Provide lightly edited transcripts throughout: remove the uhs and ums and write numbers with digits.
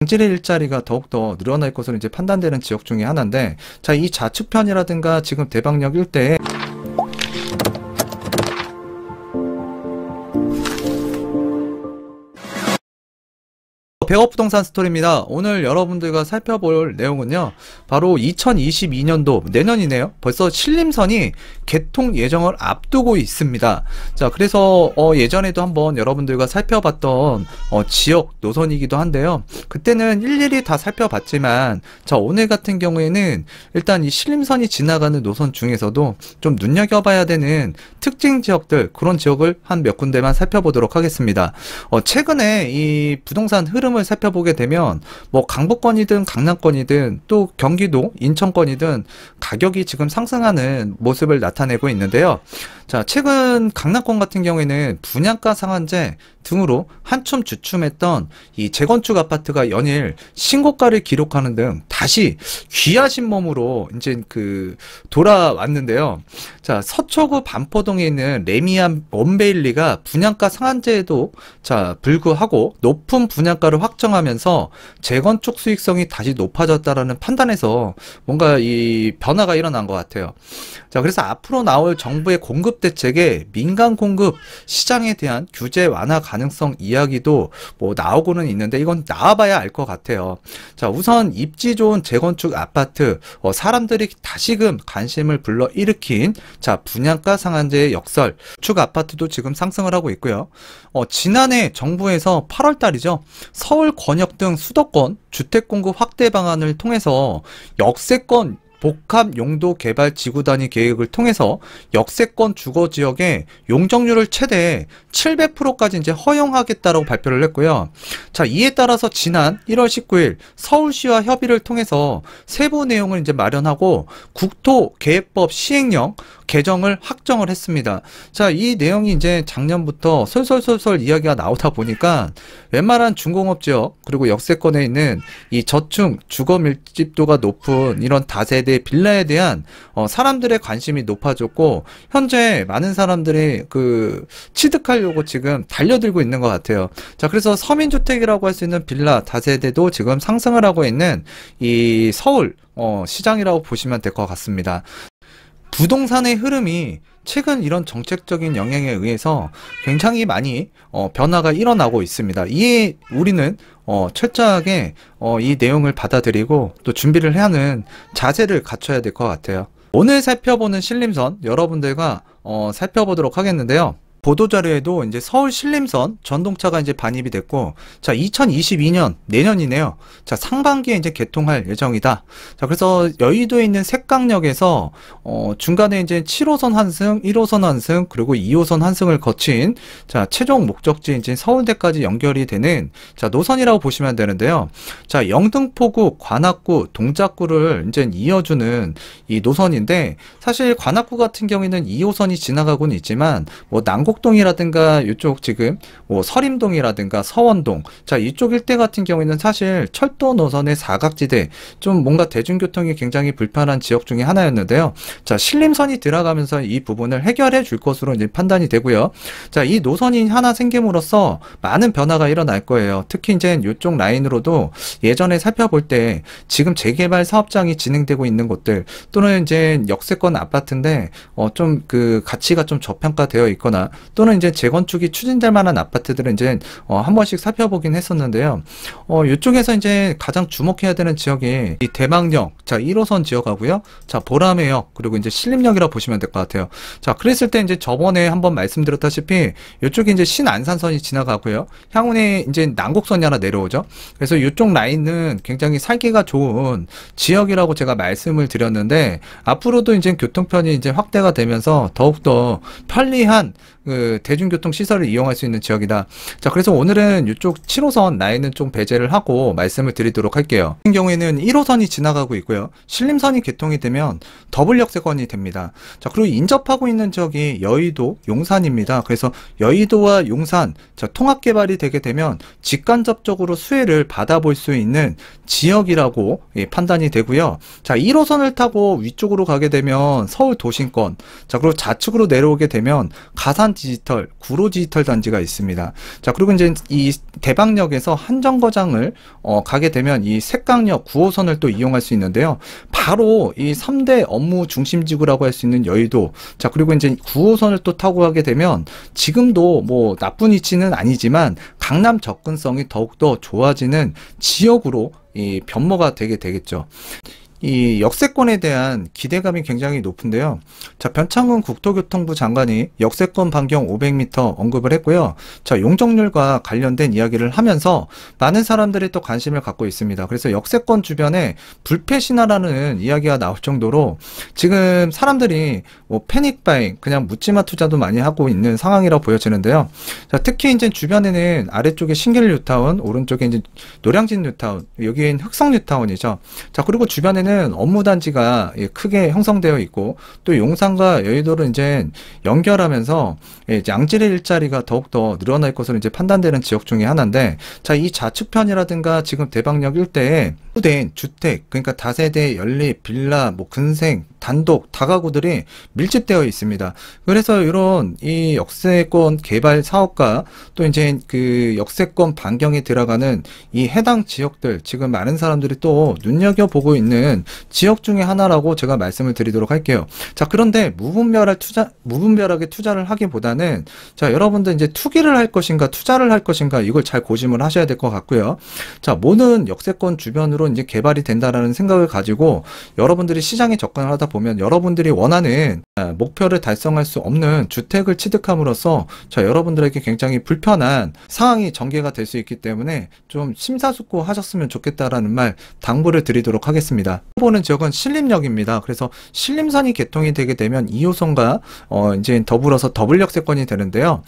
당진의 일자리가 더욱더 늘어날 것으로 이제 판단되는 지역 중에 하나인데, 자, 이 좌측편이라든가 지금 대방역 일대에 백업부동산 스토리입니다. 오늘 여러분들과 살펴볼 내용은요, 바로 2022년도 내년이네요. 벌써 신림선이 개통 예정을 앞두고 있습니다. 자, 그래서 예전에도 한번 여러분들과 살펴봤던 지역 노선이기도 한데요. 그때는 일일이 다 살펴봤지만, 자, 오늘 같은 경우에는 일단 이 신림선이 지나가는 노선 중에서도 좀 눈여겨봐야 되는 특징 지역들, 그런 지역을 한 몇 군데만 살펴보도록 하겠습니다. 최근에 이 부동산 흐름을 살펴보게 되면 뭐 강북권이든 강남권이든 또 경기도, 인천권이든 가격이 지금 상승하는 모습을 나타내고 있는데요. 자, 최근 강남권 같은 경우에는 분양가 상한제 등으로 한춤 주춤했던 이 재건축 아파트가 연일 신고가를 기록하는 등 다시 귀하신 몸으로 이제 돌아왔는데요. 자, 서초구 반포동에 있는 레미안 원베일리가 분양가 상한제에도 불구하고 높은 분양가를 확정하면서 재건축 수익성이 다시 높아졌다라는 판단에서 뭔가 이 변화가 일어난 것 같아요. 자, 그래서 앞으로 나올 정부의 공급 대책에 민간 공급 시장에 대한 규제 완화 가능성 이야기도 뭐 나오고는 있는데, 이건 나와봐야 알 것 같아요. 자, 우선 입지 좋은 재건축 아파트, 사람들이 다시금 관심을 불러 일으킨 분양가 상한제의 역설, 축 아파트도 지금 상승을 하고 있고요. 지난해 정부에서 8월 달이죠. 서울 권역 등 수도권 주택 공급 확대 방안을 통해서 역세권 복합 용도 개발 지구 단위 계획을 통해서 역세권 주거 지역의 용적률을 최대 700%까지 이제 허용하겠다라고 발표를 했고요. 자, 이에 따라서 지난 1월 19일 서울시와 협의를 통해서 세부 내용을 이제 마련하고 국토계획법 시행령 개정을 확정을 했습니다. 자, 이 내용이 이제 작년부터 솔솔솔솔 이야기가 나오다 보니까 웬만한 중공업 지역, 그리고 역세권에 있는 이 저층 주거 밀집도가 높은 이런 다세대 빌라에 대한 사람들의 관심이 높아졌고, 현재 많은 사람들이 취득하려고 지금 달려들고 있는 것 같아요. 자, 그래서 서민주택이라고 할 수 있는 빌라 다세대도 지금 상승을 하고 있는 이 서울 시장이라고 보시면 될 것 같습니다. 부동산의 흐름이 최근 이런 정책적인 영향에 의해서 굉장히 많이 변화가 일어나고 있습니다. 이에 우리는 철저하게 이 내용을 받아들이고 또 준비를 하는 자세를 갖춰야 될 것 같아요. 오늘 살펴보는 신림선 여러분들과 살펴보도록 하겠는데요. 보도자료에도 이제 서울 신림선 전동차가 이제 반입이 됐고, 자, 2022년 내년이네요. 자, 상반기에 이제 개통할 예정이다. 자, 그래서 여의도에 있는 색강역에서 중간에 이제 7호선 환승, 1호선 환승, 그리고 2호선 환승을 거친 최종 목적지 이제 서울대까지 연결이 되는 노선이라고 보시면 되는데요. 자, 영등포구, 관악구, 동작구를 이제 이어주는 이 노선인데, 사실 관악구 같은 경우에는 2호선이 지나가고는 있지만 뭐 난곡동이라든가 이쪽 지금 뭐 서림동이라든가 서원동, 자, 이쪽 일대 같은 경우에는 사실 철도 노선의 사각지대, 좀 뭔가 대중교통이 굉장히 불편한 지역 중에 하나였는데요. 자, 신림선이 들어가면서 이 부분을 해결해 줄 것으로 이제 판단이 되고요. 자, 이 노선이 하나 생김으로써 많은 변화가 일어날 거예요. 특히 이제 이쪽 라인으로도 예전에 살펴볼 때 지금 재개발 사업장이 진행되고 있는 곳들, 또는 이제 역세권 아파트인데 좀 가치가 좀 저평가되어 있거나, 또는 이제 재건축이 추진될 만한 아파트들은 이제 한 번씩 살펴보긴 했었는데요. 이쪽에서 이제 가장 주목해야 되는 지역이 이 대방역, 자, 1호선 지역하고요. 자, 보라매역, 그리고 이제 신림역이라고 보시면 될 것 같아요. 자, 그랬을 때 이제 저번에 한번 말씀드렸다시피 이쪽에 이제 신안산선이 지나가고요. 향후에 이제 난곡선이 하나 내려오죠. 그래서 이쪽 라인은 굉장히 살기가 좋은 지역이라고 제가 말씀을 드렸는데, 앞으로도 이제 교통편이 이제 확대가 되면서 더욱더 편리한 대중교통 시설을 이용할 수 있는 지역이다. 자, 그래서 오늘은 이쪽 7호선 라인은 좀 배제를 하고 말씀을 드리도록 할게요. 같은 경우에는 1호선이 지나가고 있고요. 신림선이 개통이 되면 더블 역세권이 됩니다. 자, 그리고 인접하고 있는 지역이 여의도, 용산입니다. 그래서 여의도와 용산, 자, 통합 개발이 되게 되면 직간접적으로 수혜를 받아볼 수 있는 지역이라고 판단이 되고요. 자, 1호선을 타고 위쪽으로 가게 되면 서울 도심권, 자, 그리고 좌측으로 내려오게 되면 가산 디지털, 구로 디지털 단지가 있습니다. 자, 그리고 이제 이 대방역에서 한정거장을 가게 되면 이 색강역 9호선을 또 이용할 수 있는데요. 바로 이 3대 업무 중심지구라고 할 수 있는 여의도. 자, 그리고 이제 9호선을 또 타고 가게 되면 지금도 뭐 나쁜 위치는 아니지만 강남 접근성이 더욱더 좋아지는 지역으로 이 변모가 되게 되겠죠. 이 역세권에 대한 기대감이 굉장히 높은데요. 자, 변창흠 국토교통부 장관이 역세권 반경 500m 언급을 했고요. 자, 용적률과 관련된 이야기를 하면서 많은 사람들이 또 관심을 갖고 있습니다. 그래서 역세권 주변에 불패 신화라는 이야기가 나올 정도로 지금 사람들이 뭐 패닉바잉, 그냥 묻지마 투자도 많이 하고 있는 상황이라고 보여지는데요. 자, 특히 이제 주변에는 아래쪽에 신길 뉴타운, 오른쪽에 이제 노량진 뉴타운, 여기엔 흑성 뉴타운이죠. 자, 그리고 주변에는 업무단지가 크게 형성되어 있고 또 용산과 여의도를 이제 연결하면서 양질의 일자리가 더욱더 늘어날 것으로 이제 판단되는 지역 중에 하나인데, 자, 이 좌측편이라든가 지금 대방역 일대에 된 주택, 그러니까 다세대, 연립, 빌라, 뭐 근생, 단독, 다가구들이 밀집되어 있습니다. 그래서 이런 이 역세권 개발 사업과 또 이제 그 역세권 반경에 들어가는 이 해당 지역들, 지금 많은 사람들이 또 눈여겨보고 있는 지역 중에 하나라고 제가 말씀을 드리도록 할게요. 자, 그런데 무분별하게 투자를 하기보다는, 자, 여러분들 이제 투기를 할 것인가 투자를 할 것인가 이걸 잘 고심을 하셔야 될 것 같고요. 자, 뭐는 역세권 주변으로 이제 개발이 된다라는 생각을 가지고 여러분들이 시장에 접근을 하다 보면 여러분들이 원하는 목표를 달성할 수 없는 주택을 취득함으로써 자, 여러분들에게 굉장히 불편한 상황이 전개가 될 수 있기 때문에 좀 심사숙고 하셨으면 좋겠다라는 말 당부를 드리도록 하겠습니다. 보는 지역은 신림역입니다. 그래서 신림선이 개통이 되게 되면 2호선과 이제 더불어서 더블 역세권이 되는데요.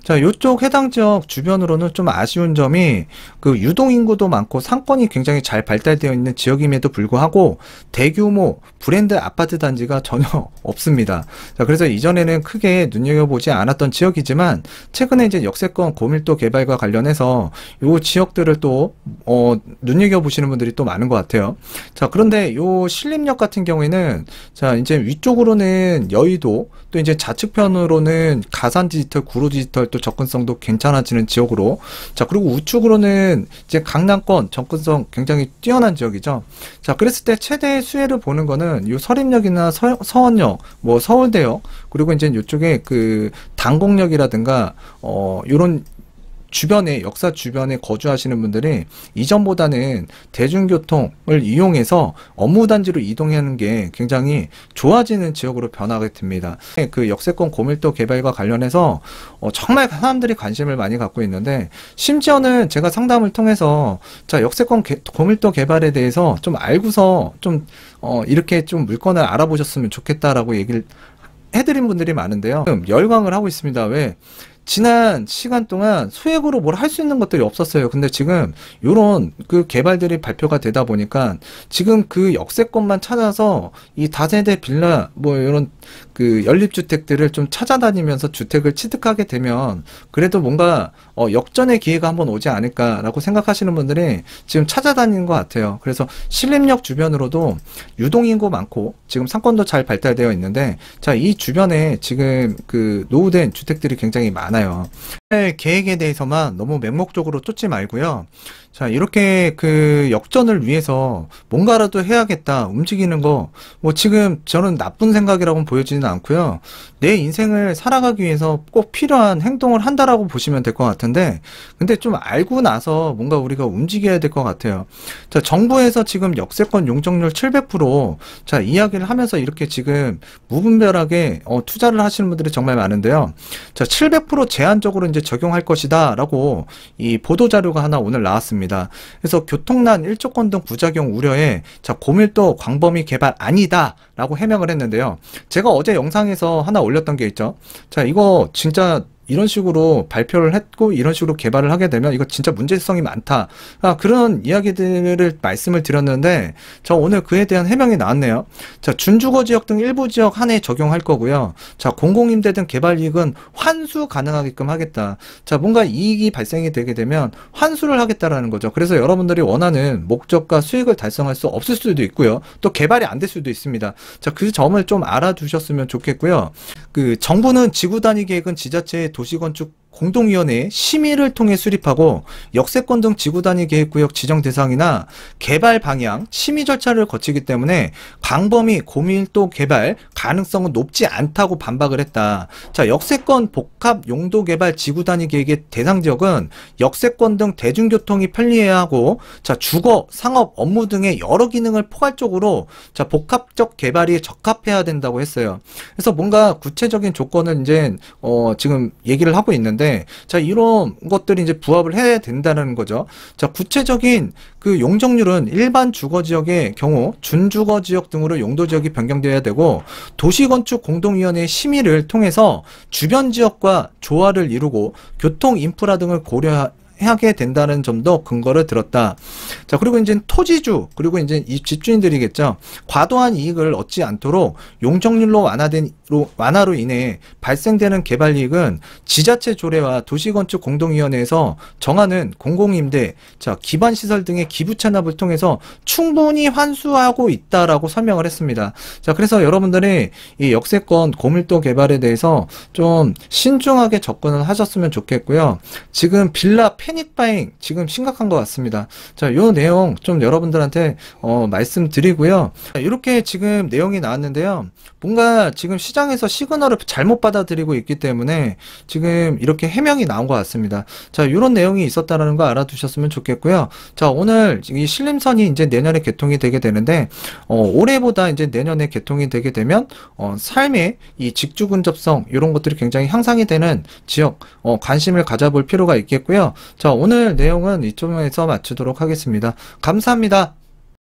자, 요쪽 해당 지역 주변으로는 좀 아쉬운 점이 그 유동인구도 많고 상권이 굉장히 잘 발달되어 있는 지역임에도 불구하고 대규모 브랜드 아파트 단지가 전혀 없습니다. 자, 그래서 이전에는 크게 눈여겨보지 않았던 지역이지만 최근에 이제 역세권 고밀도 개발과 관련해서 요 지역들을 또 눈여겨보시는 분들이 또 많은 것 같아요. 자, 그런데 요 신림역 같은 경우에는 자, 이제 위쪽으로는 여의도, 또 이제 좌측편으로는 가산 디지털, 구로 디지털 또 접근성도 괜찮아지는 지역으로, 자, 그리고 우측으로는 이제 강남권 접근성 굉장히 뛰어난 지역이죠. 자, 그랬을 때 최대 수혜를 보는 거는 요 서림역이나 서원역, 뭐 서울대역, 그리고 이제 이쪽에 그 당곡역이라든가 요런 주변에, 역사 주변에 거주하시는 분들이 이전보다는 대중교통을 이용해서 업무단지로 이동하는 게 굉장히 좋아지는 지역으로 변하게 됩니다. 그 역세권 고밀도 개발과 관련해서 정말 사람들이 관심을 많이 갖고 있는데, 심지어는 제가 상담을 통해서 자, 역세권 고밀도 개발에 대해서 좀 알고서 좀 이렇게 좀 물건을 알아보셨으면 좋겠다라고 얘기를 해드린 분들이 많은데요. 열광을 하고 있습니다. 왜? 지난 시간 동안 소액으로 뭘 할 수 있는 것들이 없었어요. 근데 지금 요런 그 개발들이 발표가 되다 보니까 지금 그 역세권만 찾아서 이 다세대 빌라 뭐 이런 그 연립주택들을 좀 찾아다니면서 주택을 취득하게 되면 그래도 뭔가 역전의 기회가 한번 오지 않을까라고 생각하시는 분들이 지금 찾아다니는 것 같아요. 그래서 신림역 주변으로도 유동인구 많고 지금 상권도 잘 발달되어 있는데, 자, 이 주변에 지금 그 노후된 주택들이 굉장히 많아요. 계획에 대해서만 너무 맹목적으로 쫓지 말고요. 자, 이렇게 그 역전을 위해서 뭔가라도 해야겠다, 움직이는 거, 뭐 지금 저는 나쁜 생각이라고는 보여지는 않고요. 내 인생을 살아가기 위해서 꼭 필요한 행동을 한다라고 보시면 될 것 같은데, 근데 좀 알고 나서 뭔가 우리가 움직여야 될 것 같아요. 자, 정부에서 지금 역세권 용적률 700%, 자, 이야기를 하면서 이렇게 지금 무분별하게 투자를 하시는 분들이 정말 많은데요. 자, 700% 제한적으로 이제 적용할 것이다 라고 이 보도자료가 하나 오늘 나왔습니다. 그래서 교통난, 일조권 등 부작용 우려에 자, 고밀도 광범위 개발 아니다 라고 해명을 했는데요. 제가 어제 영상에서 하나 올렸던 게 있죠. 자, 이거 진짜 이런 식으로 발표를 했고 이런 식으로 개발을 하게 되면 이거 진짜 문제성이 많다. 그런 이야기들을 말씀을 드렸는데 저 오늘 그에 대한 해명이 나왔네요. 자, 준주거 지역 등 일부 지역 한해 적용할 거고요. 자, 공공임대 등 개발 이익은 환수 가능하게끔 하겠다. 자, 뭔가 이익이 발생이 되게 되면 환수를 하겠다라는 거죠. 그래서 여러분들이 원하는 목적과 수익을 달성할 수 없을 수도 있고요. 또 개발이 안 될 수도 있습니다. 자, 그 점을 좀 알아두셨으면 좋겠고요. 정부는 지구 단위 계획은 지자체의 도시건축 공동위원회 심의를 통해 수립하고 역세권 등 지구 단위 계획구역 지정 대상이나 개발 방향 심의 절차를 거치기 때문에 광범위 고밀도 개발 가능성은 높지 않다고 반박을 했다. 자, 역세권 복합 용도 개발 지구 단위 계획의 대상 지역은 역세권 등 대중교통이 편리해야 하고, 자, 주거, 상업, 업무 등의 여러 기능을 포괄적으로 자, 복합적 개발이 적합해야 된다고 했어요. 그래서 뭔가 구체적인 조건을 이제 지금 얘기를 하고 있는데, 자, 이런 것들이 이제 부합을 해야 된다는 거죠. 자, 구체적인 그 용적률은 일반 주거 지역의 경우 준주거 지역 등으로 용도 지역이 변경되어야 되고, 도시건축 공동위원회의 심의를 통해서 주변 지역과 조화를 이루고 교통 인프라 등을 고려하게 된다는 점도 근거를 들었다. 자, 그리고 이제 토지주, 그리고 이제 이 집주인들이겠죠. 과도한 이익을 얻지 않도록 용적률로 완화로 인해 발생되는 개발 이익은 지자체 조례와 도시건축 공동위원회에서 정하는 공공임대, 자, 기반시설 등의 기부 찬납을 통해서 충분히 환수하고 있다라고 설명을 했습니다. 자, 그래서 여러분들이 이 역세권 고밀도 개발에 대해서 좀 신중하게 접근을 하셨으면 좋겠고요. 지금 빌라 패닉바잉 지금 심각한 것 같습니다. 자, 요 내용 좀 여러분들한테 말씀드리고요. 이렇게 지금 내용이 나왔는데요. 뭔가 지금 시장에서 시그널을 잘못 받아들이고 있기 때문에 지금 이렇게 해명이 나온 것 같습니다. 자, 이런 내용이 있었다는 거 알아두셨으면 좋겠고요. 자, 오늘 이 신림선이 이제 내년에 개통이 되게 되는데, 올해보다 이제 내년에 개통이 되게 되면 삶의 이 직주 근접성 이런 것들이 굉장히 향상이 되는 지역 관심을 가져볼 필요가 있겠고요. 자, 오늘 내용은 이쪽에서 마치도록 하겠습니다. 감사합니다.